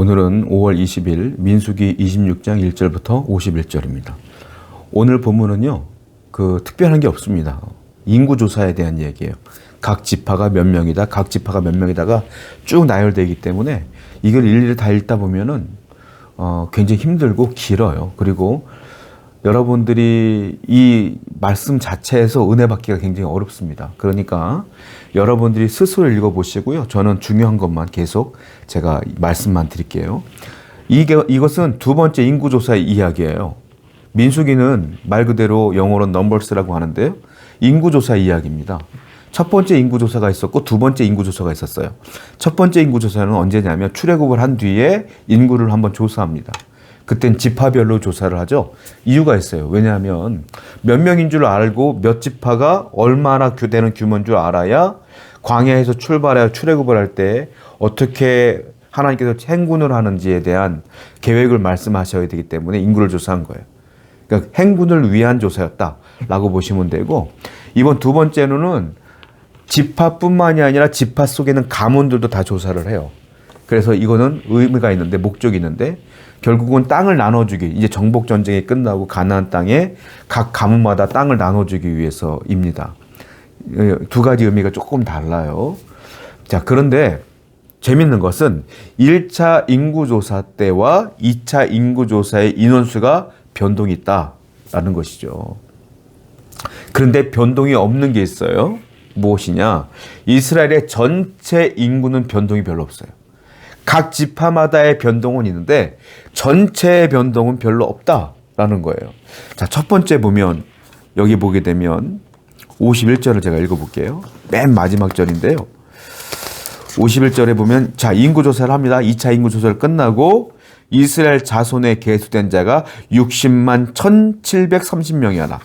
오늘은 5월 20일 민수기 26장 1절부터 51절입니다. 오늘 본문은요, 특별한 게 없습니다. 인구조사에 대한 얘기예요. 각 지파가 몇 명이다, 각 지파가 몇 명이다가 쭉 나열되기 때문에 이걸 일일이 다 읽다 보면은 굉장히 힘들고 길어요. 그리고 여러분들이 이 말씀 자체에서 은혜 받기가 굉장히 어렵습니다. 그러니까 여러분들이 스스로 읽어보시고요. 저는 중요한 것만 계속 제가 말씀만 드릴게요. 이것은 두 번째 인구조사의 이야기예요. 민수기는 말 그대로 영어로 넘버스라고 하는데요. 인구조사 이야기입니다. 첫 번째 인구조사가 있었고 두 번째 인구조사가 있었어요. 첫 번째 인구조사는 언제냐면 출애굽을 한 뒤에 인구를 한번 조사합니다. 그땐 지파별로 조사를 하죠. 이유가 있어요. 왜냐하면 몇 명인 줄 알고 몇 지파가 얼마나 되는 규모인 줄 알아야 광야에서 출발하여 출애굽을 할 때 어떻게 하나님께서 행군을 하는지에 대한 계획을 말씀하셔야 되기 때문에 인구를 조사한 거예요. 그러니까 행군을 위한 조사였다라고 보시면 되고, 이번 두 번째로는 지파뿐만이 아니라 지파 속에는 가문들도 다 조사를 해요. 그래서 이거는 의미가 있는데, 목적이 있는데, 결국은 땅을 나눠주기, 이제 정복 전쟁이 끝나고 가나안 땅에 각 가문마다 땅을 나눠주기 위해서입니다. 두 가지 의미가 조금 달라요. 자, 그런데 재밌는 것은 1차 인구조사 때와 2차 인구조사의 인원수가 변동이 있다라는 것이죠. 그런데 변동이 없는 게 있어요. 무엇이냐? 이스라엘의 전체 인구는 변동이 별로 없어요. 각 지파마다의 변동은 있는데 전체의 변동은 별로 없다라는 거예요. 자, 첫 번째 보면, 여기 보게 되면 51절을 제가 읽어볼게요. 맨 마지막 절인데요. 51절에 보면, 자, 인구조사를 합니다. 2차 인구조사를 끝나고 이스라엘 자손에 계수된 자가 60만 1730명이었다.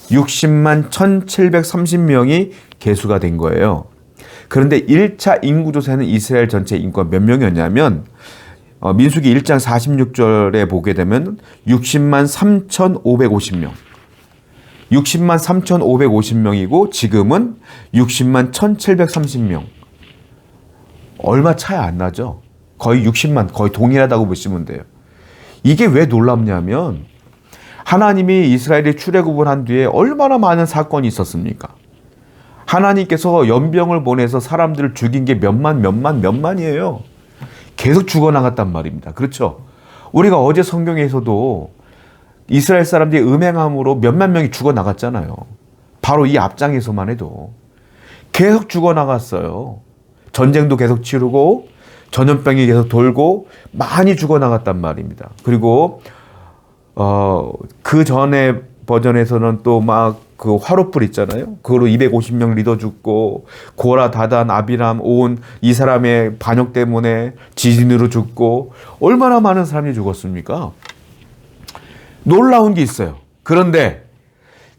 60만 1730명이 계수가 된 거예요. 그런데 1차 인구조사는 이스라엘 전체 인구가 몇 명이었냐면, 민수기 1장 46절에 보게 되면 60만 3,550명. 60만 3,550명이고 지금은 60만 1,730명. 얼마 차이 안 나죠? 거의 60만, 거의 동일하다고 보시면 돼요. 이게 왜 놀랍냐면, 하나님이 이스라엘이 출애굽을 한 뒤에 얼마나 많은 사건이 있었습니까? 하나님께서 연병을 보내서 사람들을 죽인 게 몇만이에요. 계속 죽어나갔단 말입니다. 그렇죠? 우리가 어제 성경에서도 이스라엘 사람들이 음행함으로 몇만 명이 죽어나갔잖아요. 바로 이 앞장에서만 해도 계속 죽어나갔어요. 전쟁도 계속 치르고 전염병이 계속 돌고 많이 죽어나갔단 말입니다. 그리고 그 전에 버전에서는 또 그 화롯불 있잖아요. 그걸로 250명 리더 죽고, 고라, 다단, 아비람, 온 이 사람의 반역 때문에 지진으로 죽고, 얼마나 많은 사람이 죽었습니까? 놀라운 게 있어요. 그런데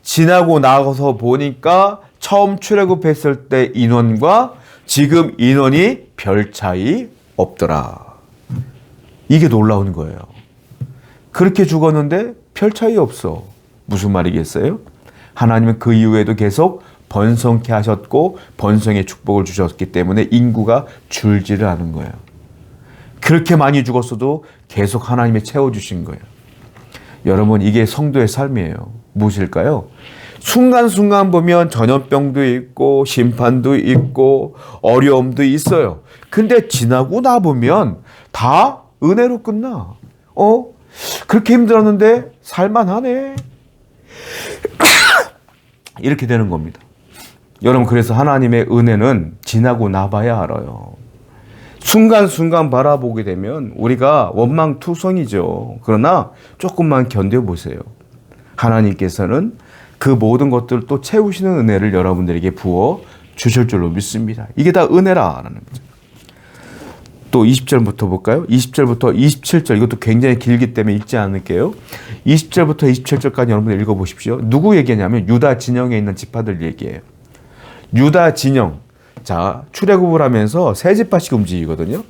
지나고 나서 보니까 처음 출애굽했을 때 인원과 지금 인원이 별 차이 없더라. 이게 놀라운 거예요. 그렇게 죽었는데 별 차이 없어. 무슨 말이겠어요? 하나님은 그 이후에도 계속 번성케 하셨고 번성의 축복을 주셨기 때문에 인구가 줄지를 않은 거예요. 그렇게 많이 죽었어도 계속 하나님이 채워주신 거예요. 여러분, 이게 성도의 삶이에요. 무엇일까요? 순간순간 보면 전염병도 있고 심판도 있고 어려움도 있어요. 근데 지나고 나보면 다 은혜로 끝나. 그렇게 힘들었는데 살만하네. 이렇게 되는 겁니다. 여러분, 그래서 하나님의 은혜는 지나고 나봐야 알아요. 순간순간 바라보게 되면 우리가 원망투성이죠. 그러나 조금만 견뎌보세요. 하나님께서는 그 모든 것들을 또 채우시는 은혜를 여러분들에게 부어 주실 줄로 믿습니다. 이게 다 은혜라는 거죠. 또 20절부터 볼까요? 20절부터 27절, 이것도 굉장히 길기 때문에 읽지 않을게요. 20절부터 27절까지 여러분들 읽어보십시오. 누구 얘기냐면 유다 진영에 있는 지파들 얘기예요. 유다 진영, 자, 출애굽을 하면서 세 지파씩 움직이거든요.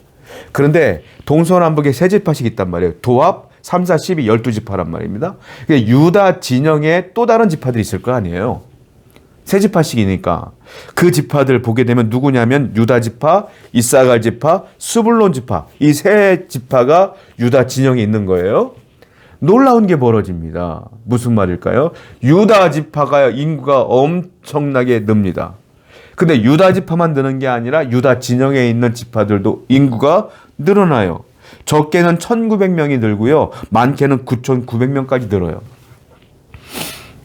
그런데 동서남북에 세 지파씩 있단 말이에요. 도합, 3, 4, 12, 12지파란 말입니다. 유다 진영에 또 다른 지파들이 있을 거 아니에요. 세 지파씩이니까 그 지파들 보게 되면 누구냐면 유다 지파, 이사갈 지파, 스불론 지파, 이 세 지파가 유다 진영에 있는 거예요. 놀라운 게 벌어집니다. 무슨 말일까요? 유다 지파가 인구가 엄청나게 늡니다. 근데 유다 지파만 느는 게 아니라 유다 진영에 있는 지파들도 인구가 늘어나요. 적게는 1900명이 늘고요. 많게는 9900명까지 늘어요.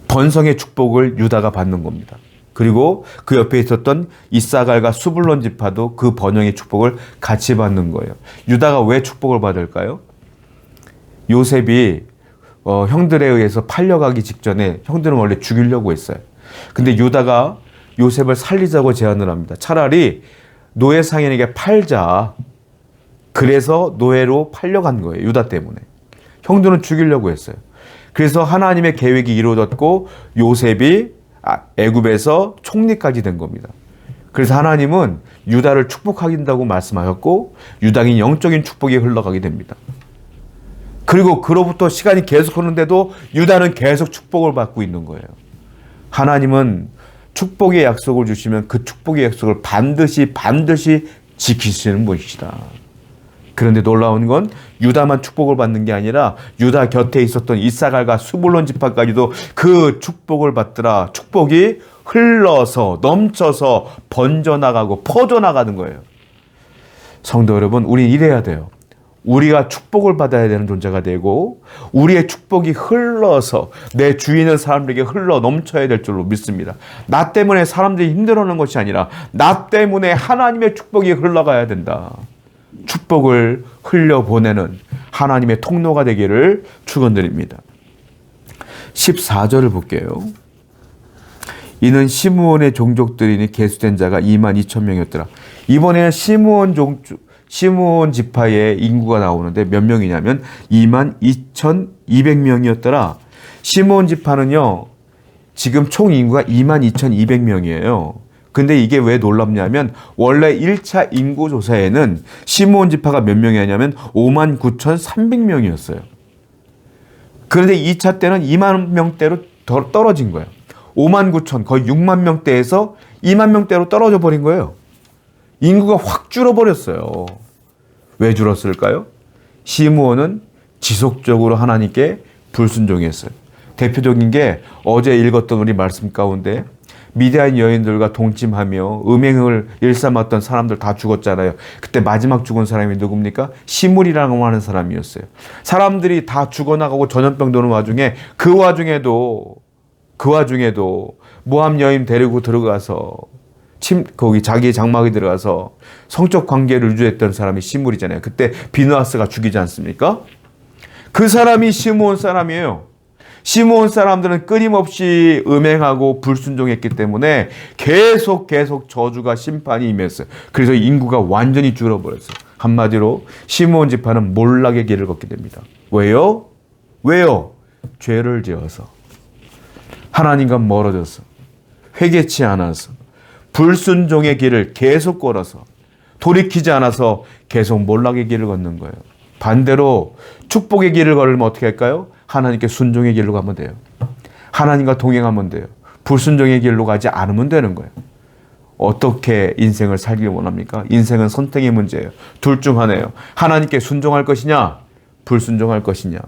번성의 축복을 유다가 받는 겁니다. 그리고 그 옆에 있었던 이사갈과 수불론 지파도 그 번영의 축복을 같이 받는 거예요. 유다가 왜 축복을 받을까요? 요셉이 형들에 의해서 팔려가기 직전에 형들은 원래 죽이려고 했어요. 근데 유다가 요셉을 살리자고 제안을 합니다. 차라리 노예 상인에게 팔자. 그래서 노예로 팔려간 거예요. 유다 때문에. 형들은 죽이려고 했어요. 그래서 하나님의 계획이 이루어졌고 요셉이 애굽에서 총리까지 된 겁니다. 그래서 하나님은 유다를 축복하긴다고 말씀하셨고 유다인 영적인 축복이 흘러가게 됩니다. 그리고 그로부터 시간이 계속 흐르는데도 유다는 계속 축복을 받고 있는 거예요. 하나님은 축복의 약속을 주시면 그 축복의 약속을 반드시 지키시는 분이시다. 그런데 놀라운 건 유다만 축복을 받는 게 아니라 유다 곁에 있었던 이사갈과 수불론 지파까지도 그 축복을 받더라. 축복이 흘러서 넘쳐서 번져나가고 퍼져나가는 거예요. 성도 여러분, 우리는 이래야 돼요. 우리가 축복을 받아야 되는 존재가 되고 우리의 축복이 흘러서 내 주위에 있는 사람들에게 흘러 넘쳐야 될 줄로 믿습니다. 나 때문에 사람들이 힘들어하는 것이 아니라 나 때문에 하나님의 축복이 흘러가야 된다. 축복을 흘려보내는 하나님의 통로가 되기를 축원드립니다. 14절을 볼게요. 이는 시므온의 종족들이니 계수된 자가 22,000명이었더라. 이번에는 시므온 지파의 인구가 나오는데 몇 명이냐면 22,200명이었더라. 시므온 지파는요, 지금 총 인구가 22,200명이에요. 근데 이게 왜 놀랍냐면 원래 1차 인구조사에는 시므온 지파가 몇 명이었냐면 59,300명이었어요. 그런데 2차 때는 2만 명대로 더 떨어진 거예요. 59,000 거의 6만 명대에서 2만 명대로 떨어져 버린 거예요. 인구가 확 줄어버렸어요. 왜 줄었을까요? 시므온은 지속적으로 하나님께 불순종했어요. 대표적인 게 어제 읽었던 우리 말씀 가운데 미디안 여인들과 동침하며 음행을 일삼았던 사람들 다 죽었잖아요. 그때 마지막 죽은 사람이 누굽니까? 시므리라고 하는 사람이었어요. 사람들이 다 죽어나가고 전염병 도는 와중에 그 와중에도 모함 여인 데리고 들어가서 거기 자기 장막에 들어가서 성적 관계를 유지했던 사람이 시므리잖아요. 그때 비느하스가 죽이지 않습니까? 그 사람이 시므온 사람이에요. 시므온 사람들은 끊임없이 음행하고 불순종했기 때문에 계속 저주가 심판이 임했어요. 그래서 인구가 완전히 줄어버렸어요. 한마디로 시므온 지파는 몰락의 길을 걷게 됩니다. 왜요? 죄를 지어서 하나님과 멀어져서 회개치 않아서 불순종의 길을 계속 걸어서 돌이키지 않아서 계속 몰락의 길을 걷는 거예요. 반대로 축복의 길을 걸으면 어떻게 할까요? 하나님께 순종의 길로 가면 돼요. 하나님과 동행하면 돼요. 불순종의 길로 가지 않으면 되는 거예요. 어떻게 인생을 살길 원합니까? 인생은 선택의 문제예요. 둘 중 하나예요. 하나님께 순종할 것이냐, 불순종할 것이냐.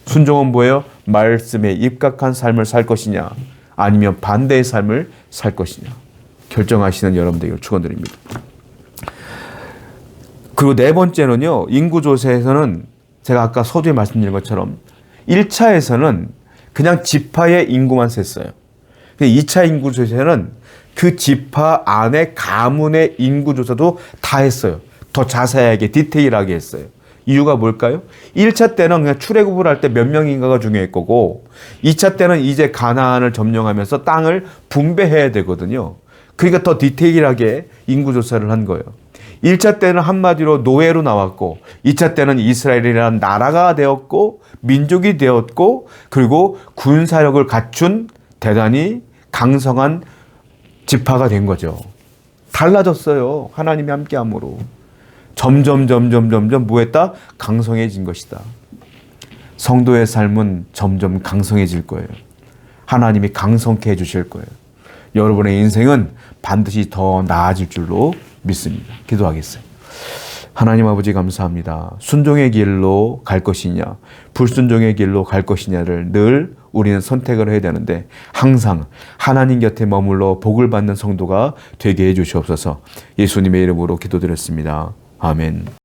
순종은 뭐예요? 말씀에 입각한 삶을 살 것이냐, 아니면 반대의 삶을 살 것이냐. 결정하시는 여러분 되기를 축원드립니다. 그리고 네 번째는요, 인구조사에서는 제가 아까 서두에 말씀드린 것처럼 1차에서는 그냥 지파의 인구만 셌어요. 2차 인구조사에는 그 지파 안에 가문의 인구조사도 다 했어요. 더 자세하게 디테일하게 했어요. 이유가 뭘까요? 1차 때는 그냥 출애굽을 할 때 몇 명인가가 중요할 거고 2차 때는 이제 가나안을 점령하면서 땅을 분배해야 되거든요. 그러니까 더 디테일하게 인구조사를 한 거예요. 1차 때는 한마디로 노예로 나왔고 2차 때는 이스라엘이라는 나라가 되었고 민족이 되었고 그리고 군사력을 갖춘 대단히 강성한 지파가 된 거죠. 달라졌어요. 하나님이 함께함으로. 점점 뭐했다? 강성해진 것이다. 성도의 삶은 점점 강성해질 거예요. 하나님이 강성케 해주실 거예요. 여러분의 인생은 반드시 더 나아질 줄로 믿습니다. 기도하겠어요. 하나님 아버지 감사합니다. 순종의 길로 갈 것이냐, 불순종의 길로 갈 것이냐를 늘 우리는 선택을 해야 되는데 항상 하나님 곁에 머물러 복을 받는 성도가 되게 해 주시옵소서. 예수님의 이름으로 기도드렸습니다. 아멘.